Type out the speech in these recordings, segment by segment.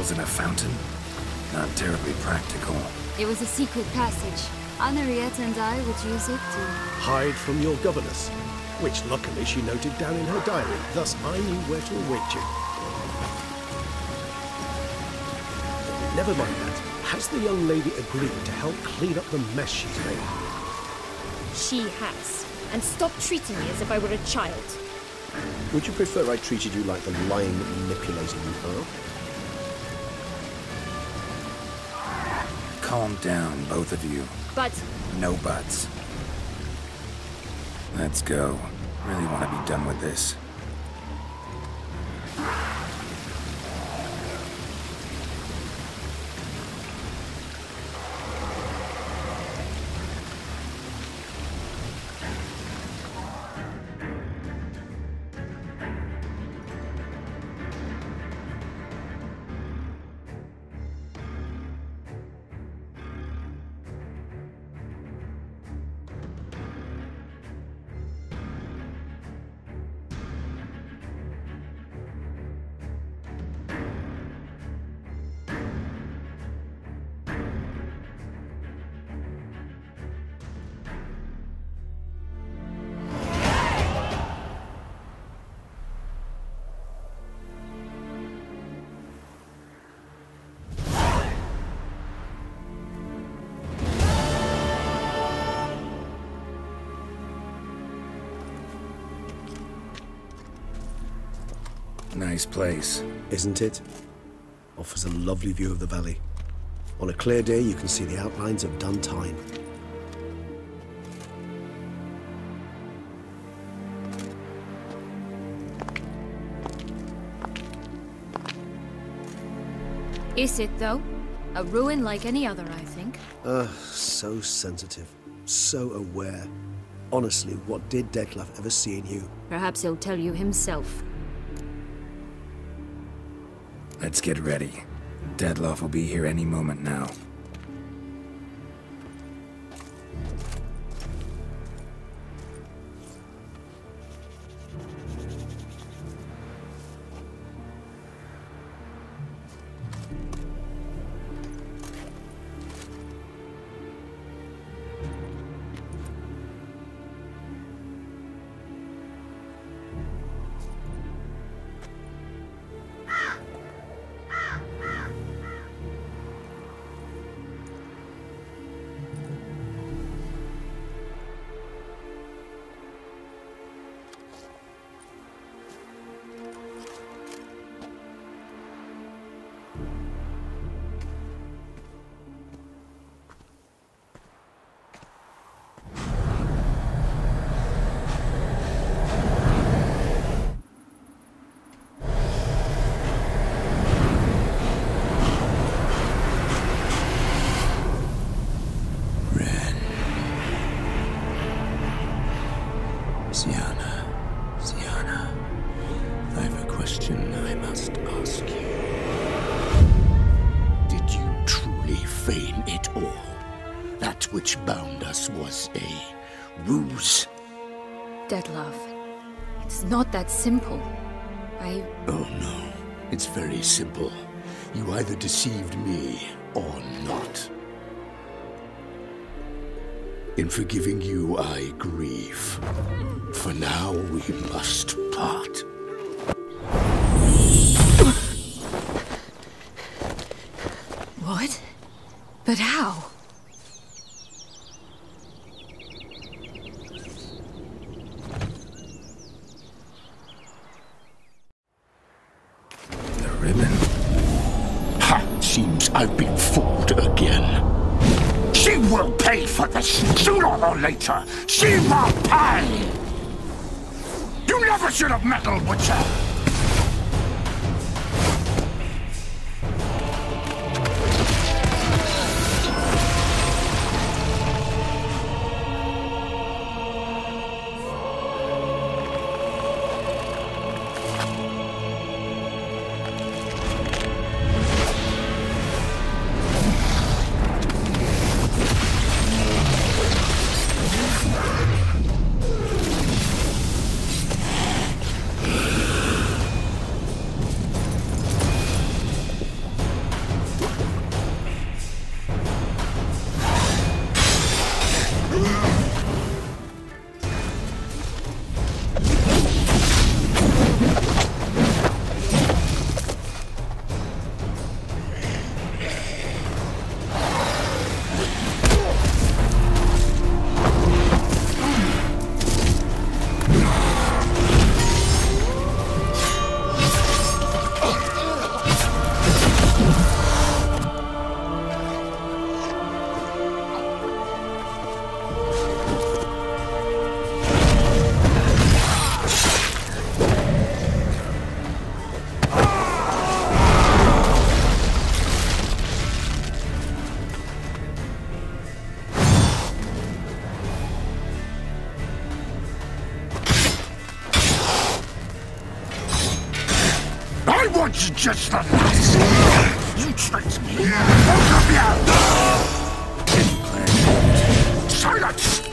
crystals in a fountain? Not terribly practical. It was a secret passage. Henriette and I would use it to... Hide from your governess, which luckily she noted down in her diary, thus I knew where to await you. Never mind that. Has the young lady agreed to help clean up the mess she's made? She has. And stop treating me as if I were a child. Would you prefer I treated you like the lying manipulator you are? Calm down, both of you. But... No buts. Let's go. Really want to be done with this. Nice place. Isn't it? Offers a lovely view of the valley. On a clear day, you can see the outlines of done time. Is it, though? A ruin like any other, I think. So sensitive. So aware. Honestly, what did Dettlaff ever see in you? Perhaps he'll tell you himself. Let's get ready. Dettlaff will be here any moment now. Syanna, I have a question I must ask you. Did you truly feign it all? That which bound us was a ruse? Dettlaff, it's not that simple. Oh no, it's very simple. You either deceived me or not. In forgiving you, I grieve. For now, we must part. What? But how? The ribbon. Ha! Seems I've been fooled again. She will pay for this, sooner or later. She will pay! You never should have meddled with her! was just the last. You tricked me. Both of you! Silence!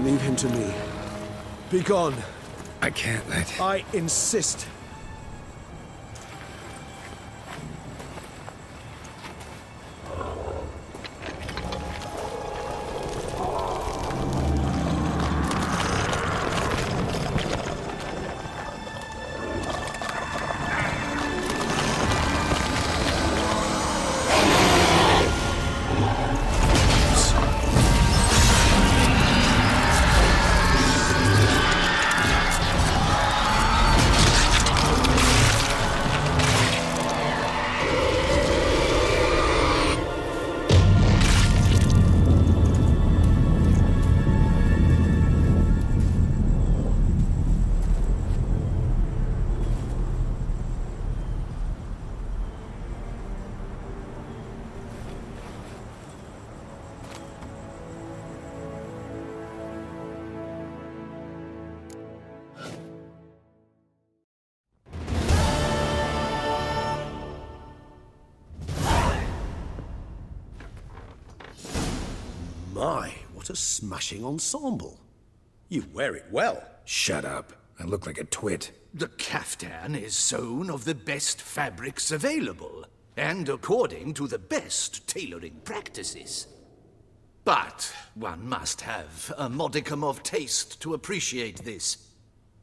Leave him to me. Be gone. I can't let... I insist. My, what a smashing ensemble. You wear it well. Shut up. I look like a twit. The caftan is sewn of the best fabrics available, and according to the best tailoring practices. But one must have a modicum of taste to appreciate this.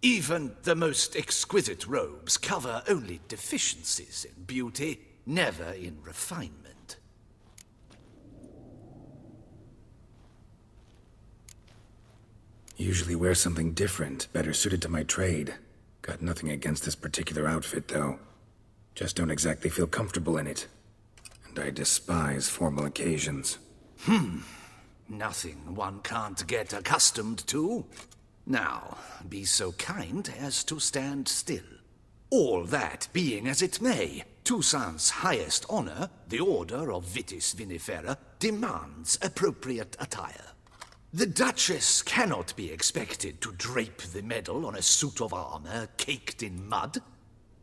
Even the most exquisite robes cover only deficiencies in beauty, never in refinement. Usually wear something different, better suited to my trade. Got nothing against this particular outfit, though. Just don't exactly feel comfortable in it. And I despise formal occasions. Nothing one can't get accustomed to. Now, be so kind as to stand still. All that being as it may, Toussaint's highest honor, the Order of Vitis Vinifera, demands appropriate attire. The Duchess cannot be expected to drape the medal on a suit of armor caked in mud.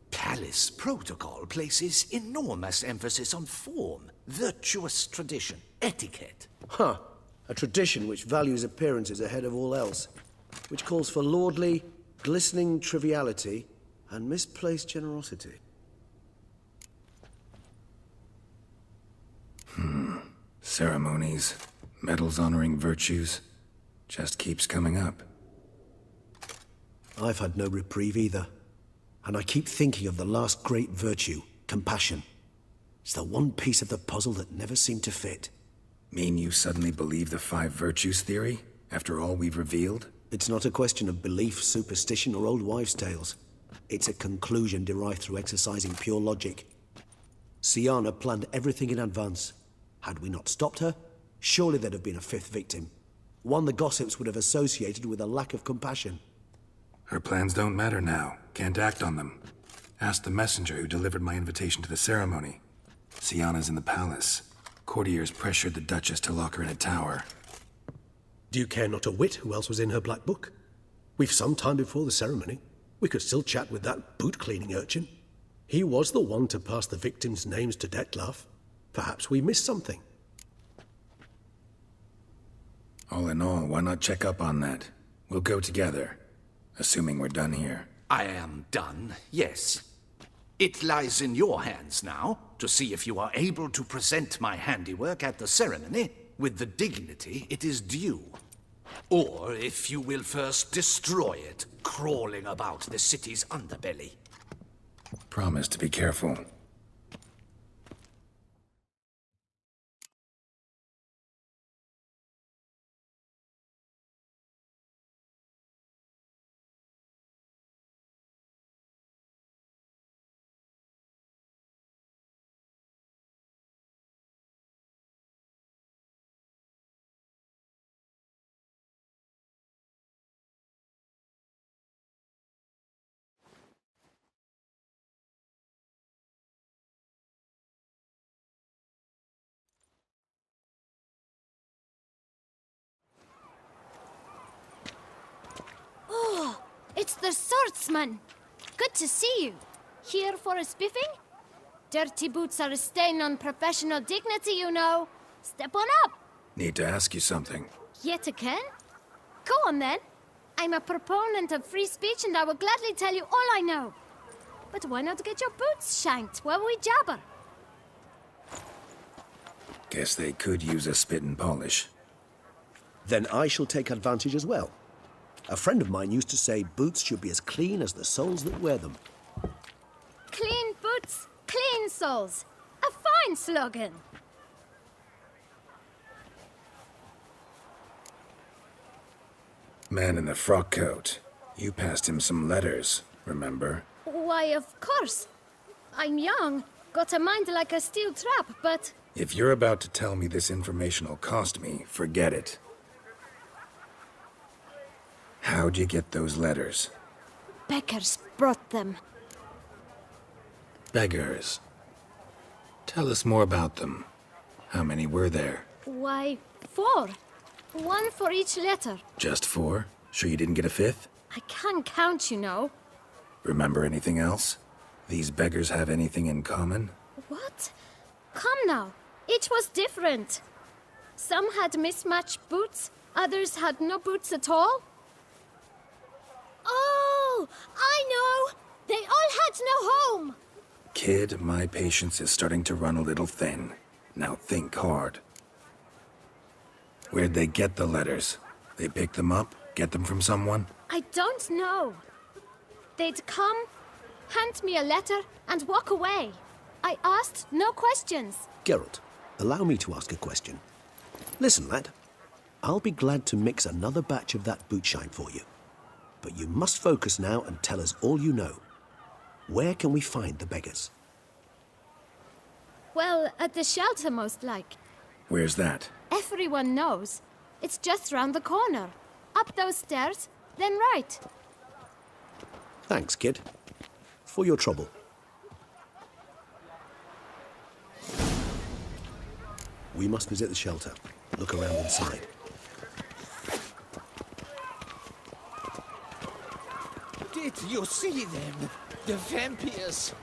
Palace protocol places enormous emphasis on form, virtuous tradition, etiquette. Huh. A tradition which values appearances ahead of all else. Which calls for lordly, glistening triviality and misplaced generosity. Ceremonies, medals honoring virtues, just keeps coming up. I've had no reprieve either. And I keep thinking of the last great virtue, compassion. It's the one piece of the puzzle that never seemed to fit. Mean you suddenly believe the 5 virtues theory, after all we've revealed? It's not a question of belief, superstition, or old wives' tales. It's a conclusion derived through exercising pure logic. Syanna planned everything in advance. Had we not stopped her, surely there'd have been a 5th victim. One the gossips would have associated with a lack of compassion. Her plans don't matter now. Can't act on them. Ask the messenger who delivered my invitation to the ceremony. Syanna's in the palace. Courtiers pressured the Duchess to lock her in a tower. Do you care not a whit who else was in her black book? We've some time before the ceremony. We could still chat with that boot-cleaning urchin. He was the one to pass the victims' names to Dettlaff. Perhaps we missed something. All in all, why not check up on that? We'll go together, assuming we're done here. I am done, yes. It lies in your hands now to see if you are able to present my handiwork at the ceremony with the dignity it is due. Or if you will first destroy it, crawling about the city's underbelly. Promise to be careful. the swordsman! Good to see you. Here for a spiffing? Dirty boots are a stain on professional dignity, you know. Step on up. Need to ask you something. Yet again? Go on then. I'm a proponent of free speech and I will gladly tell you all I know. But why not get your boots shanked while we jabber? Guess they could use a spit and polish. Then I shall take advantage as well. A friend of mine used to say boots should be as clean as the soles that wear them. Clean boots, clean soles. A fine slogan. Man in the frock coat. You passed him some letters, remember? Why, of course. I'm young, got a mind like a steel trap, but... If you're about to tell me this information'll cost me, forget it. How'd you get those letters? Beggars brought them. Beggars. Tell us more about them. How many were there? Why, 4. 1 for each letter. Just 4? Sure you didn't get a 5th? I can't count, you know. Remember anything else? These beggars have anything in common? What? Come now. Each was different. Some had mismatched boots, others had no boots at all. Oh, I know! They all had no home! Kid, my patience is starting to run a little thin. Now think hard. Where'd they get the letters? They pick them up? Get them from someone? I don't know. They'd come, hand me a letter, and walk away. I asked no questions. Geralt, allow me to ask a question. Listen, lad. I'll be glad to mix another batch of that bootshine for you. But you must focus now and tell us all you know. Where can we find the beggars? Well, at the shelter, most like. Where's that? Everyone knows. It's just round the corner. Up those stairs, then right. Thanks, kid. For your trouble. We must visit the shelter. Look around inside. Did you see them? The vampires.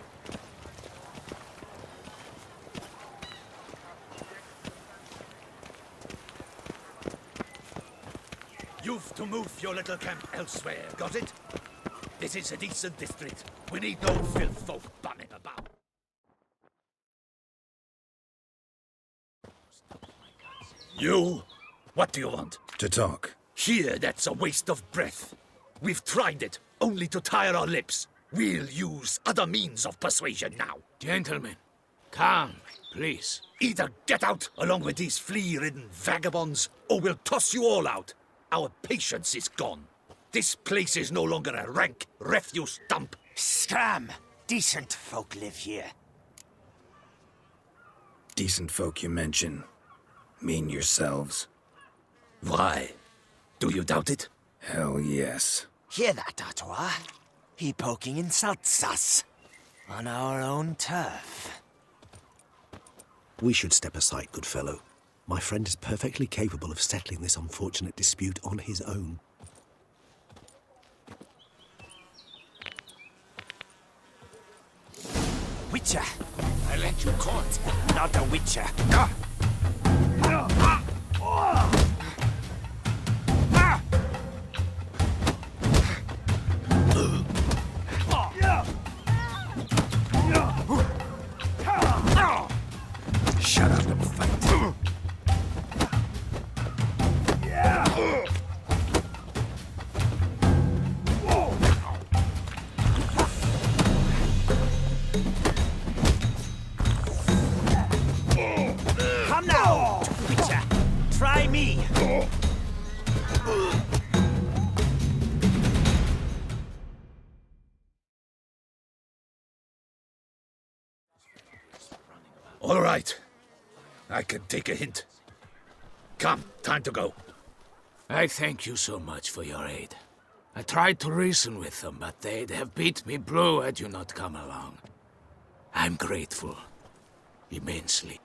You've to move your little camp elsewhere, got it? This is a decent district. We need no filth folk bunning about. You? What do you want? To talk. Here, that's a waste of breath. We've tried it, only to tire our lips. We'll use other means of persuasion now. Gentlemen, calm, please. Either get out along with these flea-ridden vagabonds, or we'll toss you all out. Our patience is gone. This place is no longer a rank refuse dump. Scram! Decent folk live here. Decent folk you mention. Mean yourselves. Why? Do you doubt it? Hell yes. Hear that, Artois? He poking insults us. On our own turf. We should step aside, good fellow. My friend is perfectly capable of settling this unfortunate dispute on his own. Witcher! I lent you court. Not a witcher. Shut up and fight. Come now, Witcher. Try me. All right. I can take a hint. Come, time to go. I thank you so much for your aid. I tried to reason with them, but they'd have beat me blue had you not come along. I'm grateful. Immensely.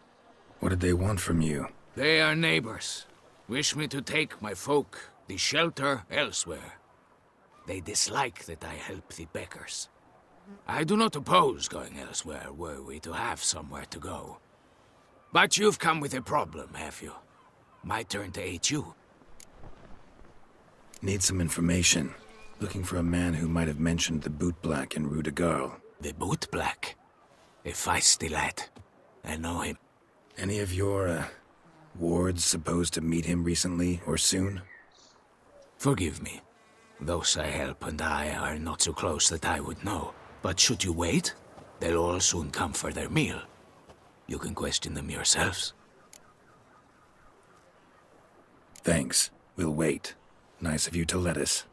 What did they want from you? They are neighbors. Wish me to take my folk, the shelter, elsewhere. They dislike that I help the beggars. I do not oppose going elsewhere were we to have somewhere to go. But you've come with a problem, have you? My turn to aid you. Need some information. Looking for a man who might have mentioned the bootblack in Rue de Garl. The bootblack? A feisty lad. I know him. Any of your, wards supposed to meet him recently or soon? Forgive me. Those I help and I are not so close that I would know. But should you wait, they'll all soon come for their meal. You can question them yourselves. Thanks. We'll wait. Nice of you to let us.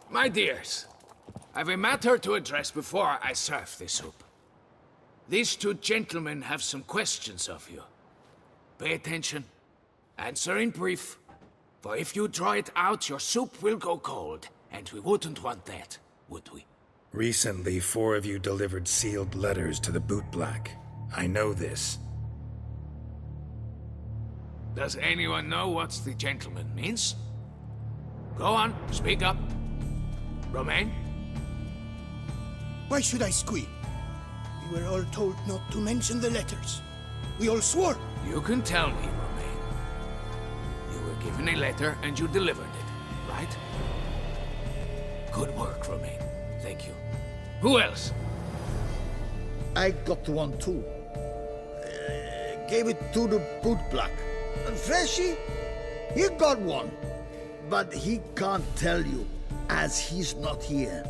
My dears, I've a matter to address before I serve the soup. These two gentlemen have some questions of you. Pay attention. Answer in brief. For if you draw it out, your soup will go cold. And we wouldn't want that, would we? Recently, 4 of you delivered sealed letters to the bootblack. I know this. Does anyone know what the gentleman means? Go on, speak up. Romain? Why should I squeal? We were all told not to mention the letters. We all swore. You can tell me, Romain. You were given a letter and you delivered it, right? Good work, Romain. Thank you. Who else? I got one too. Gave it to the bootblack. And Freshy, he got one. But he can't tell you, as he's not here.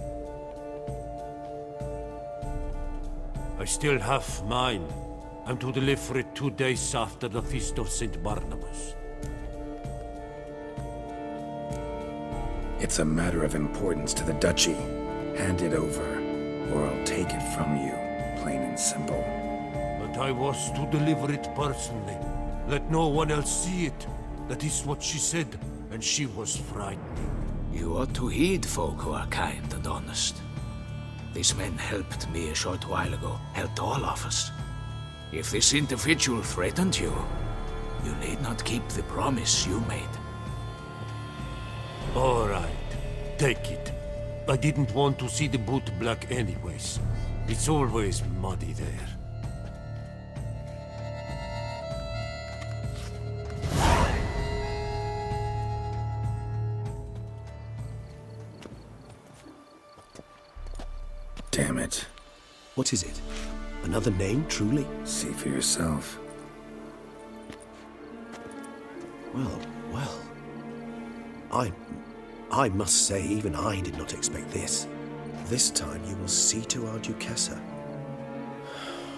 I still have mine. I'm to deliver it 2 days after the Feast of St. Barnabas. It's a matter of importance to the Duchy. Hand it over, or I'll take it from you, plain and simple. But I was to deliver it personally. Let no one else see it. That is what she said, and she was frightening. You ought to heed folk who are kind and honest. These men helped me a short while ago, helped all of us. If this individual threatened you, you need not keep the promise you made. All right, take it. I didn't want to see the bootblack anyways. It's always muddy there. Damn it. What is it? Another name, truly? See for yourself. Well. I must say, even I did not expect this. This time you will see to our Duchessa.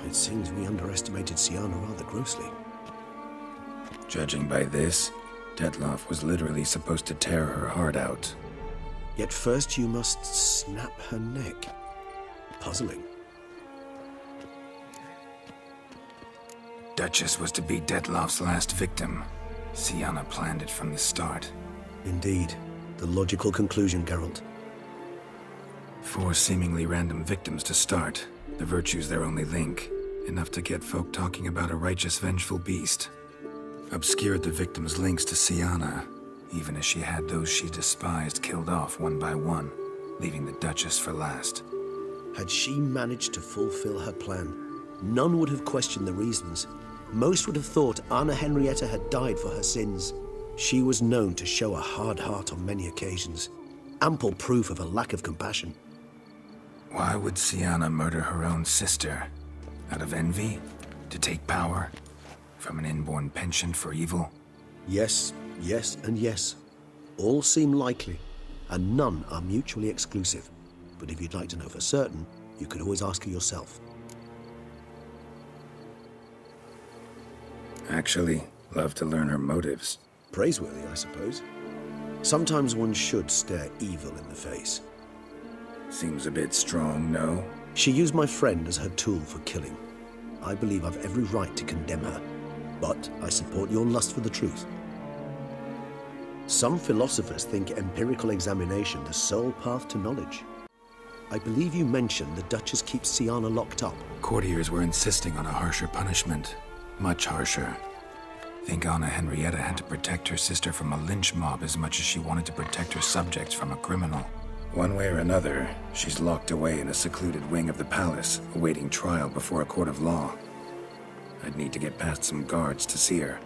It seems we underestimated Syanna rather grossly. Judging by this, Dettlaff was literally supposed to tear her heart out. Yet first you must snap her neck. Puzzling. Duchess was to be Dettlaff's last victim. Syanna planned it from the start. Indeed. The logical conclusion, Geralt. 4 seemingly random victims to start. The virtue's their only link. Enough to get folk talking about a righteous, vengeful beast. Obscured the victims' links to Syanna, even as she had those she despised killed off one by one, leaving the Duchess for last. Had she managed to fulfill her plan, none would have questioned the reasons. Most would have thought Anna Henrietta had died for her sins. She was known to show a hard heart on many occasions. Ample proof of a lack of compassion. Why would Syanna murder her own sister? Out of envy? To take power? From an inborn penchant for evil? Yes, and yes. All seem likely, and none are mutually exclusive. But if you'd like to know for certain, you could always ask her yourself. Actually, love to learn her motives. Praiseworthy, I suppose. Sometimes one should stare evil in the face. Seems a bit strong, no? She used my friend as her tool for killing. I believe I've every right to condemn her, but I support your lust for the truth. Some philosophers think empirical examination the sole path to knowledge. I believe you mentioned the Duchess keeps Syanna locked up. Courtiers were insisting on a harsher punishment. Much harsher. Think Anna Henrietta had to protect her sister from a lynch mob as much as she wanted to protect her subjects from a criminal. One way or another, she's locked away in a secluded wing of the palace, awaiting trial before a court of law. I'd need to get past some guards to see her.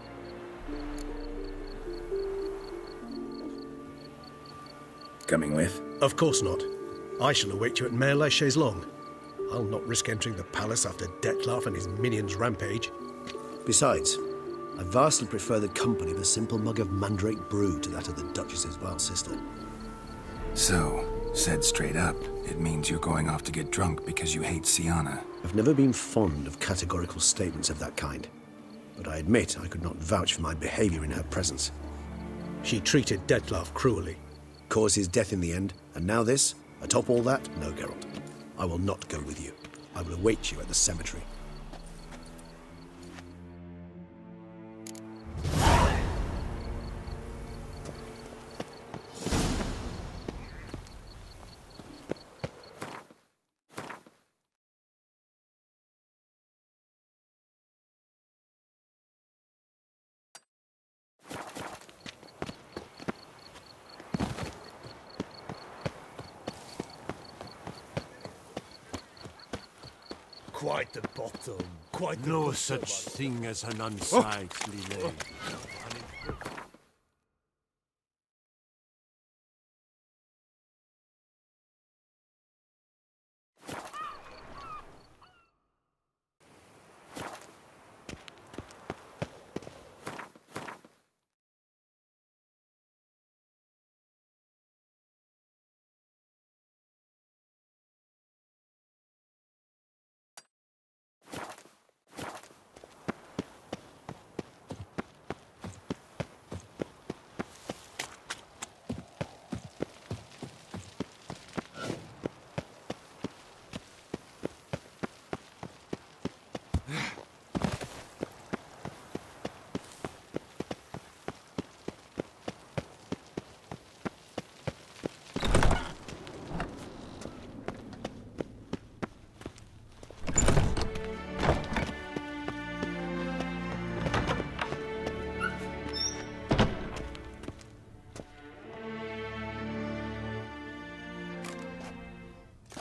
Coming with? Of course not. I shall await you at Mare la Chaise-Longue. I'll not risk entering the palace after Dettlaff and his minions rampage. Besides, I vastly prefer the company of a simple mug of mandrake brew to that of the Duchess's vile sister. So, said straight up, it means you're going off to get drunk because you hate Syanna. I've never been fond of categorical statements of that kind, but I admit I could not vouch for my behavior in her presence. She treated Dettlaff cruelly, caused his death in the end, and now this? Atop all that, no, Geralt. I will not go with you. I will await you at the cemetery. Quite the bottom. Quite the No bottom. such thing as an unsightly lady.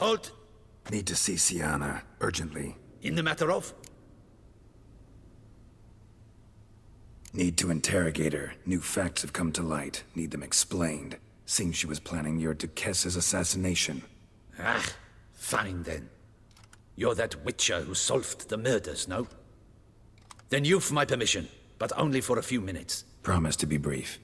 Halt! Need to see Syanna, urgently. In the matter of? Need to interrogate her. New facts have come to light. Need them explained. Seems she was planning your Duchess's assassination. Ah, fine then. You're that witcher who solved the murders, no? Then you've my permission, but only for a few minutes. Promise to be brief.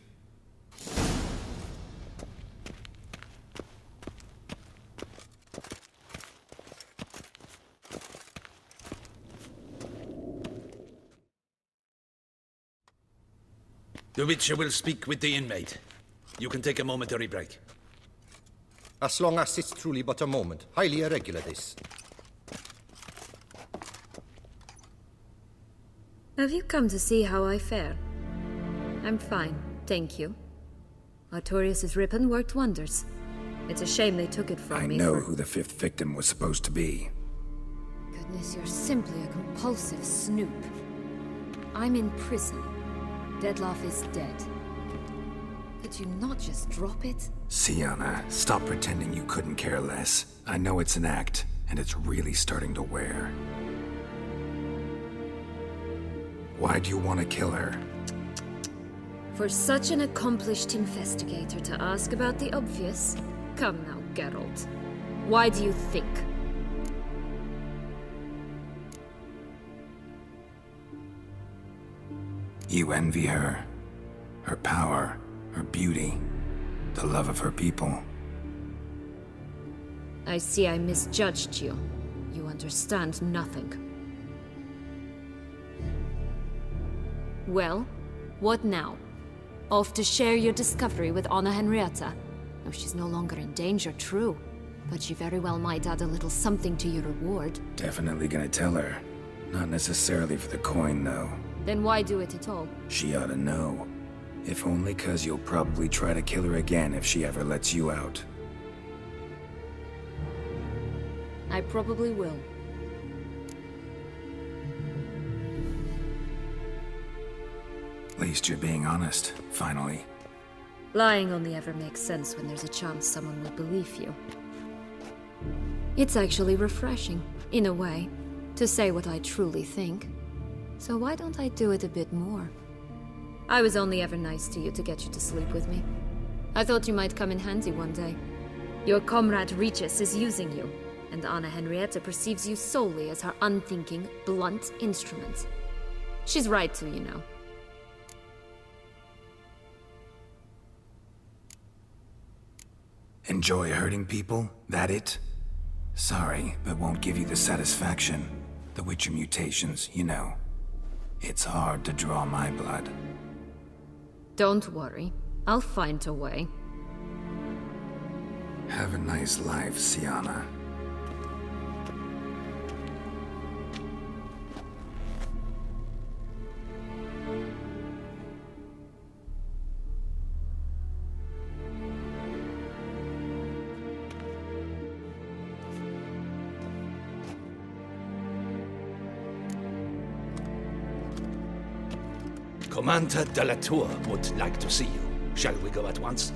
The Witcher will speak with the inmate. You can take a momentary break. As long as it's truly but a moment. Highly irregular, this. Have you come to see how I fare? I'm fine, thank you. Artorias' ribbon worked wonders. It's a shame they took it from me. I know who the fifth victim was supposed to be. Goodness, you're simply a compulsive snoop. I'm in prison. Dettlaff is dead. Could you not just drop it? Syanna, stop pretending you couldn't care less. I know it's an act, and it's really starting to wear. Why do you want to kill her? For such an accomplished investigator to ask about the obvious? Come now, Geralt. Why do you think? You envy her. Her power, her beauty, the love of her people. I see I misjudged you. You understand nothing. Well, what now? Off to share your discovery with Anna Henrietta? Oh, she's no longer in danger, true. But she very well might add a little something to your reward. Definitely gonna tell her. Not necessarily for the coin, though. Then why do it at all? She ought to know. If only 'cause you'll probably try to kill her again if she ever lets you out. I probably will. At least you're being honest, finally. Lying only ever makes sense when there's a chance someone will believe you. It's actually refreshing, in a way, to say what I truly think. So why don't I do it a bit more? I was only ever nice to you to get you to sleep with me. I thought you might come in handy one day. Your comrade Regis is using you, and Anna Henrietta perceives you solely as her unthinking, blunt instrument. She's right to, you know. Enjoy hurting people? That it? Sorry, but won't give you the satisfaction. The Witcher mutations, you know. It's hard to draw my blood. Don't worry. I'll find a way. Have a nice life, Syanna. Commander Dettlaff would like to see you. Shall we go at once?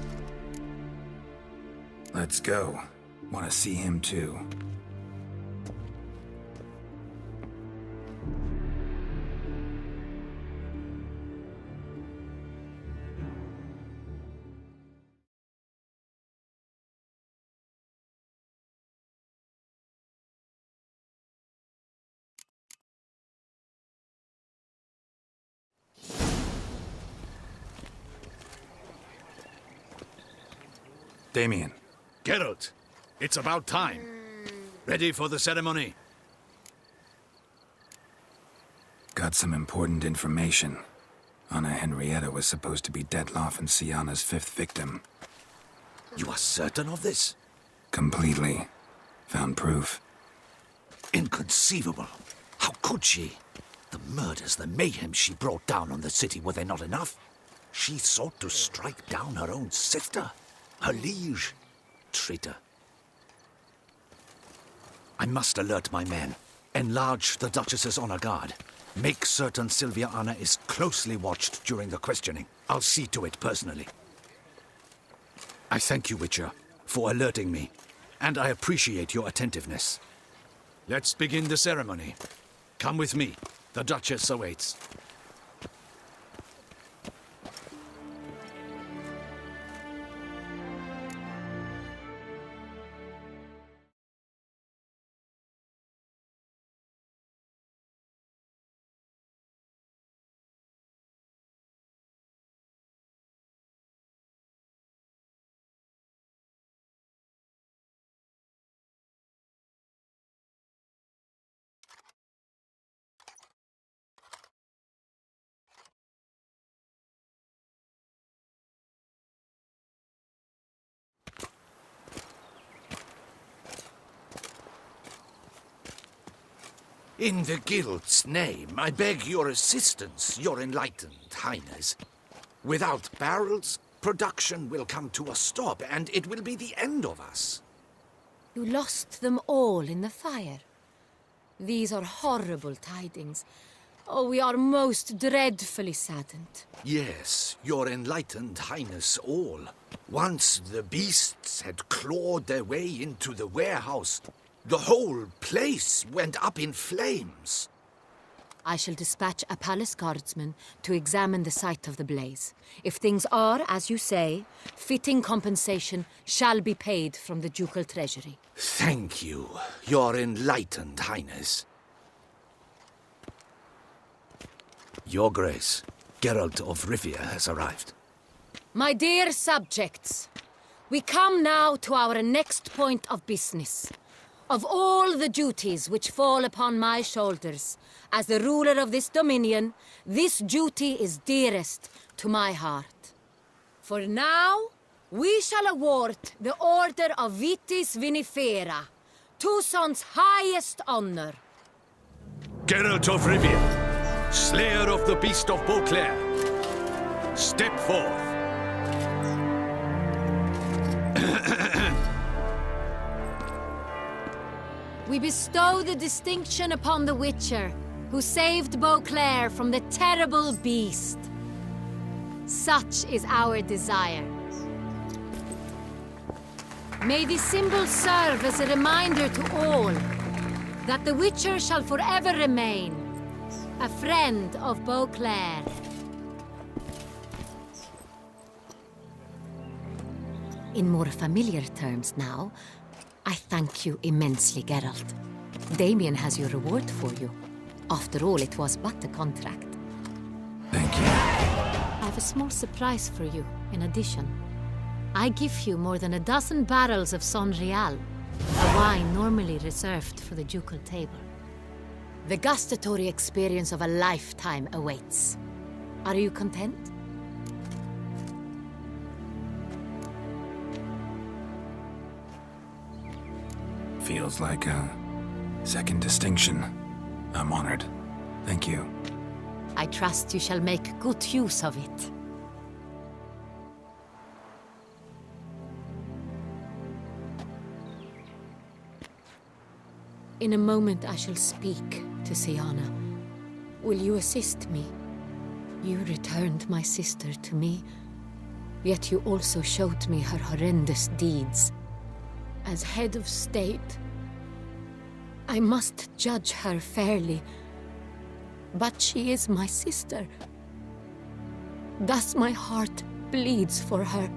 Let's go. Want to see him too. Damien. Geralt, it's about time. Ready for the ceremony? Got some important information. Anna Henrietta was supposed to be Dettlaff and Syanna's 5th victim. You are certain of this? Completely. Found proof. Inconceivable. How could she? The murders, the mayhem she brought down on the city, were they not enough? She sought to strike down her own sister. Her liege. Traitor. I must alert my men. Enlarge the Duchess's honor guard. Make certain Sylvia Anna is closely watched during the questioning. I'll see to it personally. I thank you, Witcher, for alerting me, and I appreciate your attentiveness. Let's begin the ceremony. Come with me. The Duchess awaits. In the Guild's name, I beg your assistance, your enlightened highness. Without barrels, production will come to a stop, and it will be the end of us. You lost them all in the fire. These are horrible tidings. Oh, we are most dreadfully saddened. Yes, your enlightened highness all. Once the beasts had clawed their way into the warehouse, the whole place went up in flames. I shall dispatch a palace guardsman to examine the site of the blaze. If things are, as you say, fitting compensation shall be paid from the ducal treasury. Thank you, your enlightened highness. Your Grace, Geralt of Rivia has arrived. My dear subjects, we come now to our next point of business. Of all the duties which fall upon my shoulders, as the ruler of this dominion, this duty is dearest to my heart. For now, we shall award the Order of Vitis Vinifera, Tucson's highest honor. Geralt of Rivia, slayer of the beast of Beauclair. Step forth. We bestow the distinction upon the Witcher, who saved Beauclair from the terrible beast. Such is our desire. May this symbol serve as a reminder to all that the Witcher shall forever remain a friend of Beauclair. In more familiar terms now, I thank you immensely, Geralt. Damien has your reward for you. After all, it was but a contract. Thank you. I have a small surprise for you, in addition. I give you more than a dozen barrels of Son Real, a wine normally reserved for the ducal table. The gustatory experience of a lifetime awaits. Are you content? Feels like a second distinction. I'm honored. Thank you. I trust you shall make good use of it. In a moment I shall speak to Syanna. Will you assist me? You returned my sister to me, yet you also showed me her horrendous deeds. As head of state, I must judge her fairly. But she is my sister. Thus my heart bleeds for her.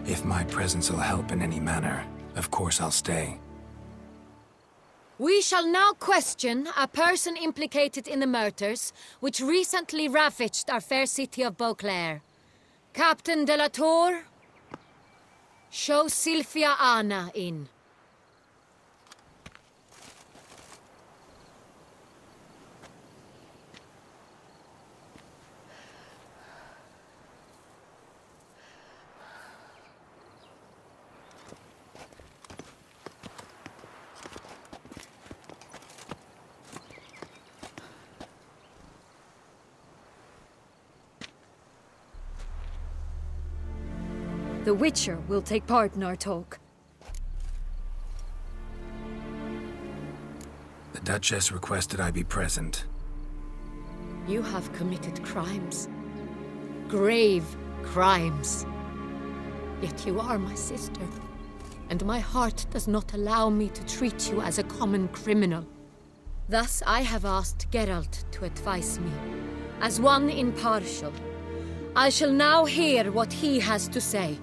If my presence will help in any manner, of course I'll stay. We shall now question a person implicated in the murders which recently ravaged our fair city of Beauclair. Captain de la Tour, show Sylvia Anna in. The Witcher will take part in our talk. The Duchess requested I be present. You have committed crimes. Grave crimes. Yet you are my sister, and my heart does not allow me to treat you as a common criminal. Thus I have asked Geralt to advise me, as one impartial. I shall now hear what he has to say.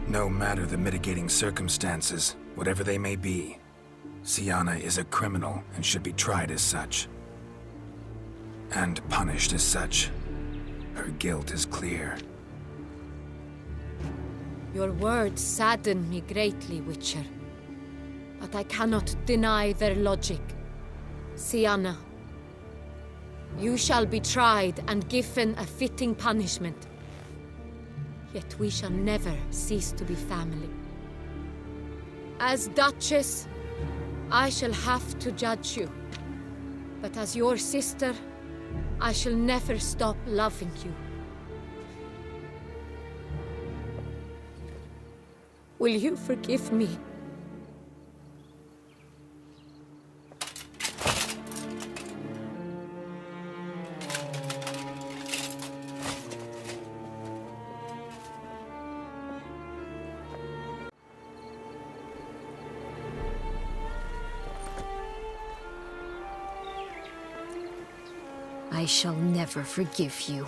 No matter the mitigating circumstances, whatever they may be, Syanna is a criminal and should be tried as such. And punished as such. Her guilt is clear. Your words sadden me greatly, Witcher. But I cannot deny their logic. Syanna, you shall be tried and given a fitting punishment. Yet we shall never cease to be family. As Duchess, I shall have to judge you. But as your sister, I shall never stop loving you. Will you forgive me? I shall never forgive you.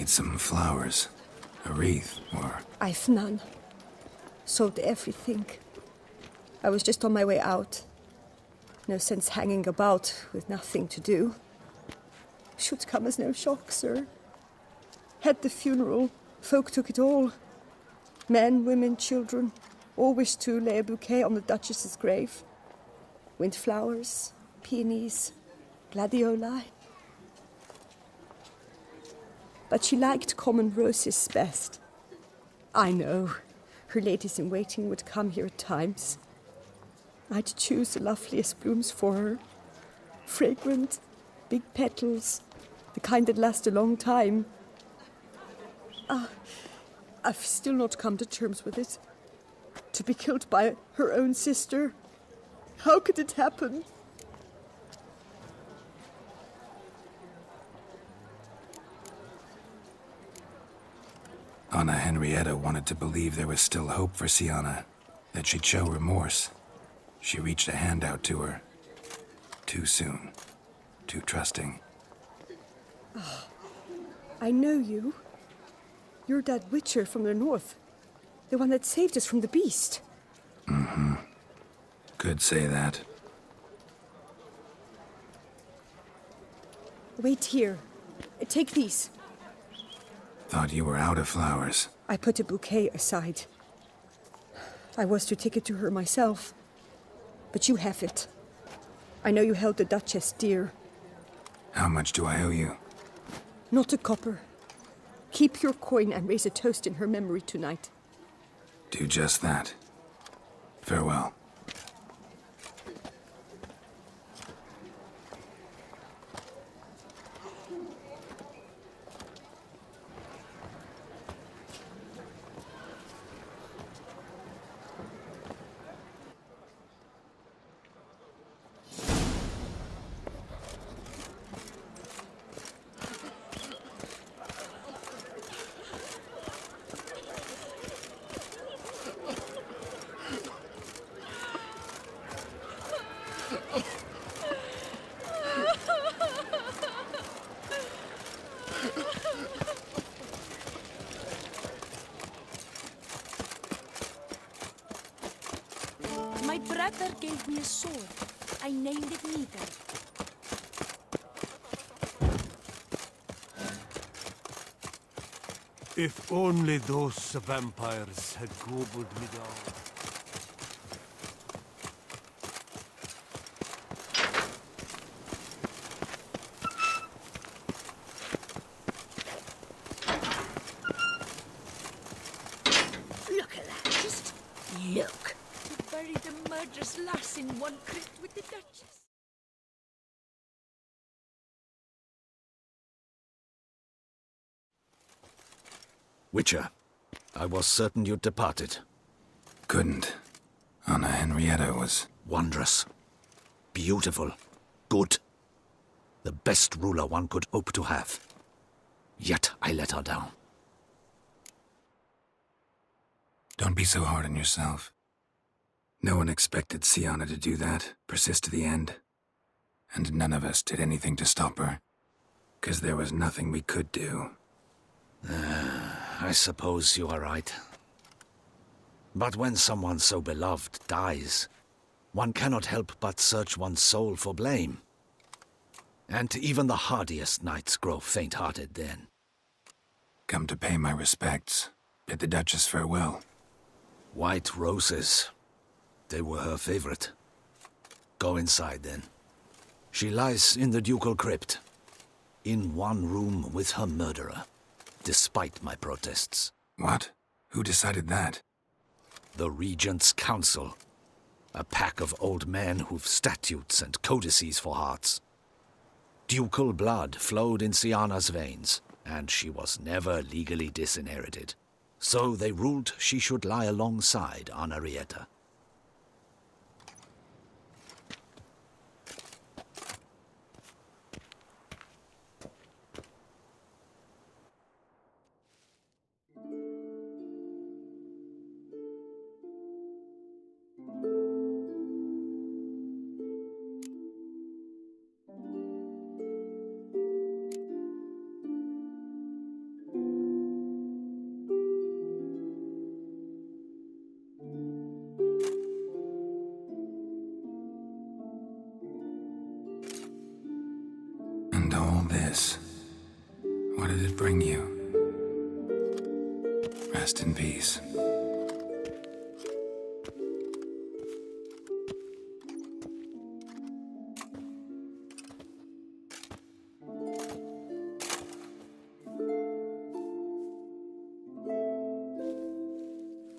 need some flowers. A wreath, or... I've none. Sold everything. I was just on my way out. No sense hanging about with nothing to do. Should come as no shock, sir. Had the funeral. Folk took it all. Men, women, children. All wished to lay a bouquet on the Duchess's grave. Windflowers, peonies, gladioli. But she liked common roses best. I know. Her ladies-in-waiting would come here at times. I'd choose the loveliest blooms for her. Fragrant, big petals, the kind that last a long time. I've still not come to terms with it. To be killed by her own sister. How could it happen? Anna Henrietta wanted to believe there was still hope for Syanna, that she'd show remorse. She reached a hand out to her. Too soon. Too trusting. Oh, I know you. You're that witcher from the north. The one that saved us from the beast. Mm-hmm. Could say that. Wait here. Take these. Thought you were out of flowers. I put a bouquet aside. I was to take it to her myself. But you have it. I know you held the Duchess dear. How much do I owe you? Not a copper. Keep your coin and raise a toast in her memory tonight. Do just that. Farewell. My brother gave me a sword. I named it Neither. If only those vampires had gobbled me down. Look at that, just look. You buried a murderous lass in one crypt with the Duchess. Witcher, I was certain you'd departed. Couldn't. Anna Henrietta was... wondrous. Beautiful. Good. The best ruler one could hope to have. Yet I let her down. Don't be so hard on yourself. No one expected Syanna to do that, persist to the end. And none of us did anything to stop her. 'Cause there was nothing we could do. I suppose you are right. But when someone so beloved dies, one cannot help but search one's soul for blame. And even the hardiest knights grow faint-hearted then. Come to pay my respects. Bid the Duchess farewell. White roses. They were her favorite. Go inside then. She lies in the ducal crypt. In one room with her murderer. Despite my protests. What? Who decided that? The Regent's Council. A pack of old men who've statutes and codices for hearts. Ducal blood flowed in Syanna's veins, and she was never legally disinherited. So they ruled she should lie alongside Anna Henrietta. this? What did it bring you? Rest in peace.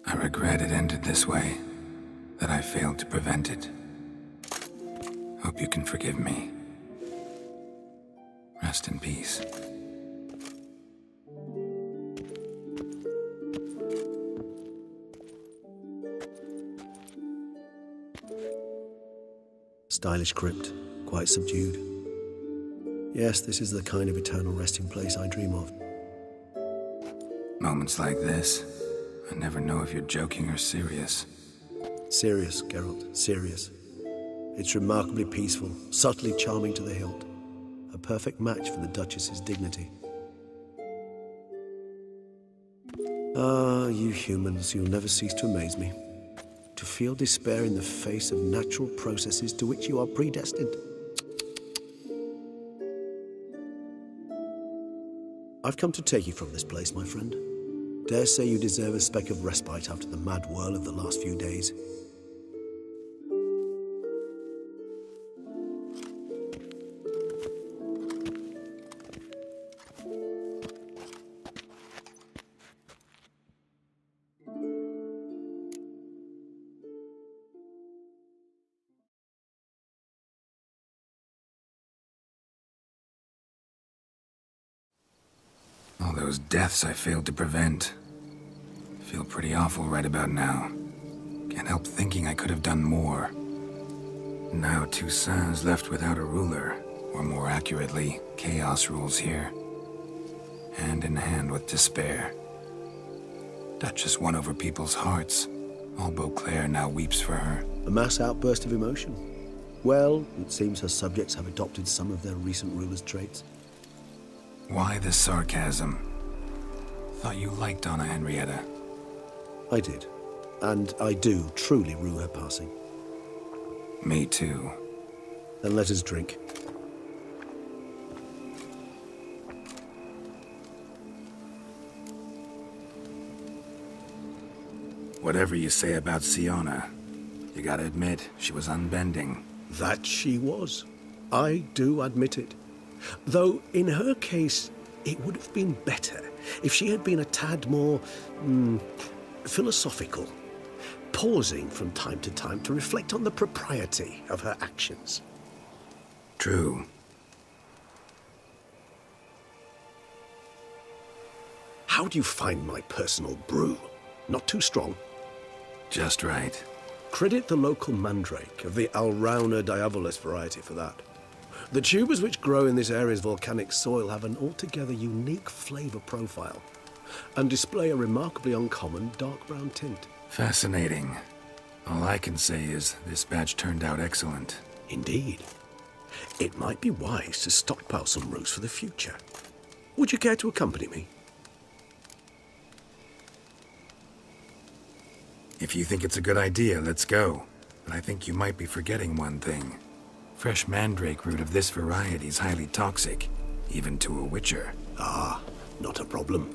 I regret it ended this way, that I failed to prevent it. Hope you can forgive me. Rest in peace. Stylish crypt, quite subdued. Yes, this is the kind of eternal resting place I dream of. Moments like this, I never know if you're joking or serious. Serious, Geralt, serious. It's remarkably peaceful, subtly charming to the hilt. A perfect match for the Duchess's dignity. Ah, you humans, you'll never cease to amaze me. To feel despair in the face of natural processes to which you are predestined. I've come to take you from this place, my friend. Dare say you deserve a speck of respite after the mad whirl of the last few days. All those deaths I failed to prevent. Feel pretty awful right about now. Can't help thinking I could have done more. Now Toussaint's left without a ruler, or more accurately, chaos rules here. Hand in hand with despair. Duchess won over people's hearts. All Beauclair now weeps for her. A mass outburst of emotion. Well, it seems her subjects have adopted some of their recent ruler's traits. Why the sarcasm? Thought you liked Donna Henrietta. I did. And I do truly rue her passing. Me too. Then let us drink. Whatever you say about Syanna, you gotta admit, she was unbending. That she was. I do admit it. Though, in her case, it would have been better if she had been a tad more, philosophical, pausing from time to time to reflect on the propriety of her actions. True. How do you find my personal brew? Not too strong? Just right. Credit the local mandrake of the Alrauna diabolus variety for that. The tubers which grow in this area's volcanic soil have an altogether unique flavor profile and display a remarkably uncommon dark brown tint. Fascinating. All I can say is this batch turned out excellent. Indeed. It might be wise to stockpile some roots for the future. Would you care to accompany me? If you think it's a good idea, let's go. But I think you might be forgetting one thing. Fresh mandrake root of this variety is highly toxic, even to a witcher. Ah, not a problem.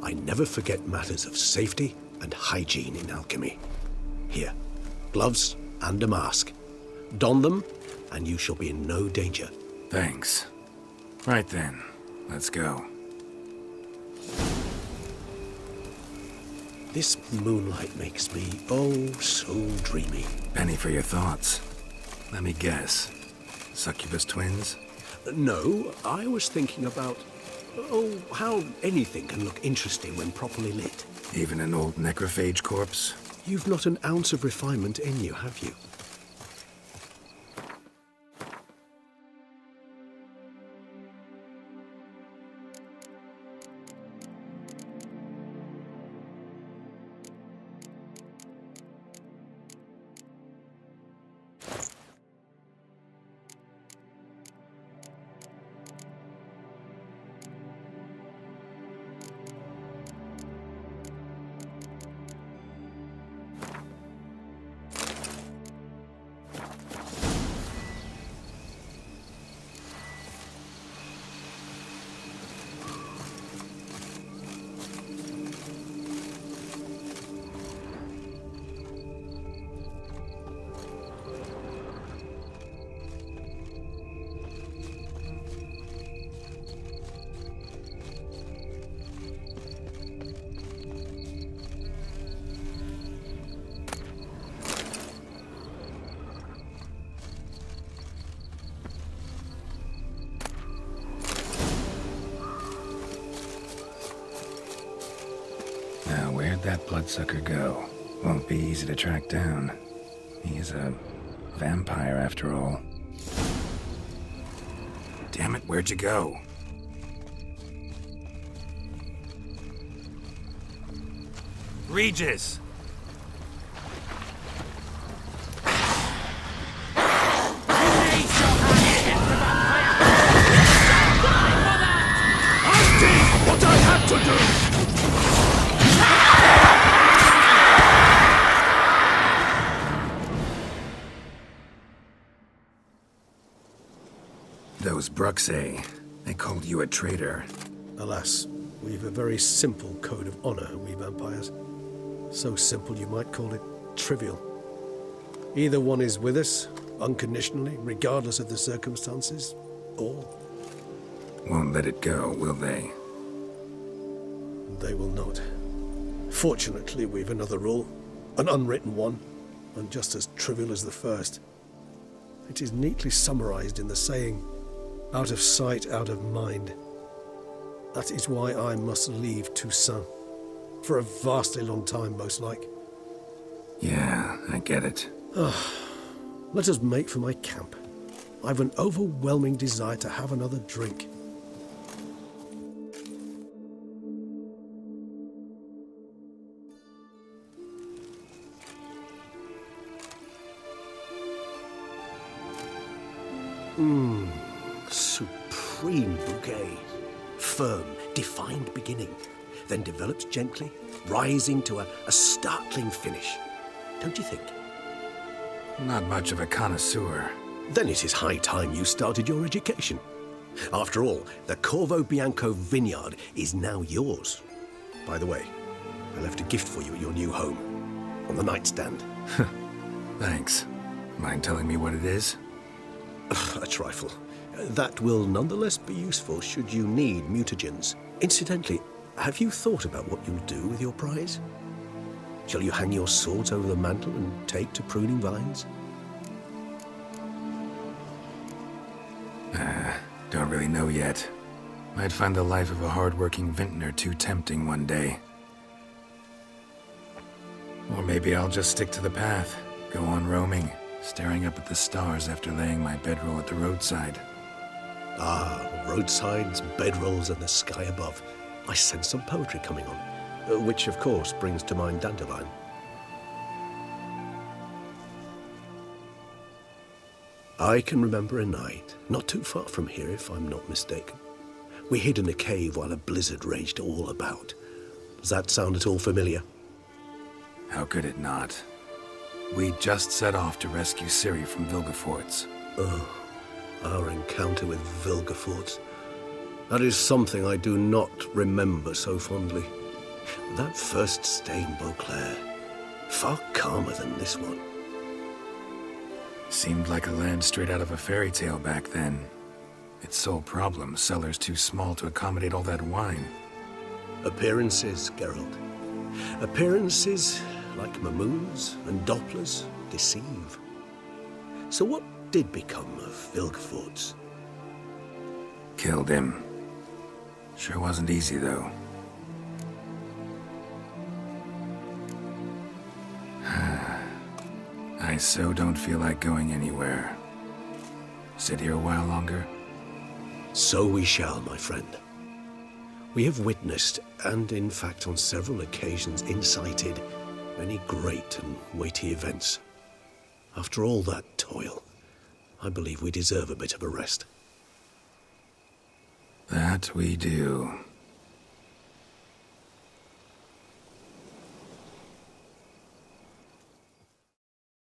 I never forget matters of safety and hygiene in alchemy. Here, gloves and a mask. Don them, and you shall be in no danger. Thanks. Right then, let's go. This moonlight makes me, oh, so dreamy. Penny for your thoughts. Let me guess. Succubus twins? No, I was thinking about, how anything can look interesting when properly lit. Even an old necrophage corpse? You've not an ounce of refinement in you, have you? Where'd that bloodsucker go? Won't be easy to track down. He's a vampire after all. Damn it, where'd you go? Regis! What I had to do! Those Bruxay, they called you a traitor. Alas, we've a very simple code of honor, we vampires. So simple you might call it trivial. Either one is with us, unconditionally, regardless of the circumstances, or... Won't let it go, will they? They will not. Fortunately, we've another rule, an unwritten one, and just as trivial as the first. It is neatly summarized in the saying, out of sight, out of mind. That is why I must leave Toussaint. For a vastly long time, most like. Yeah, I get it. Let us make for my camp. I've an overwhelming desire to have another drink. Supreme bouquet. Firm, defined beginning, then develops gently, rising to a startling finish. Don't you think? Not much of a connoisseur. Then it is high time you started your education. After all, the Corvo Bianco vineyard is now yours. By the way, I left a gift for you at your new home, on the nightstand. Thanks. Mind telling me what it is? A trifle. That will nonetheless be useful should you need mutagens. Incidentally, have you thought about what you'll do with your prize? Shall you hang your swords over the mantle and take to pruning vines? Don't really know yet. Might find the life of a hard-working vintner too tempting one day. Or maybe I'll just stick to the path, go on roaming, staring up at the stars after laying my bedroll at the roadside. Ah, roadsides, bedrolls, and the sky above. I sense some poetry coming on, which of course brings to mind Dandelion. I can remember a night, not too far from here if I'm not mistaken. We hid in a cave while a blizzard raged all about. Does that sound at all familiar? How could it not? We just set off to rescue Ciri from Vilgefortz. Oh, our encounter with Vilgefortz. That is something I do not remember so fondly. That first stay in Beauclair, far calmer than this one. Seemed like a land straight out of a fairy tale back then. Its sole problem, cellars too small to accommodate all that wine. Appearances, Geralt. Appearances, like Mamoons and Dopplers, deceive. So what did become of Vilgefortz? Killed him. Sure wasn't easy, though. I so don't feel like going anywhere. Sit here a while longer? So we shall, my friend. We have witnessed, and in fact on several occasions incited, many great and weighty events. After all that toil, I believe we deserve a bit of a rest. That we do.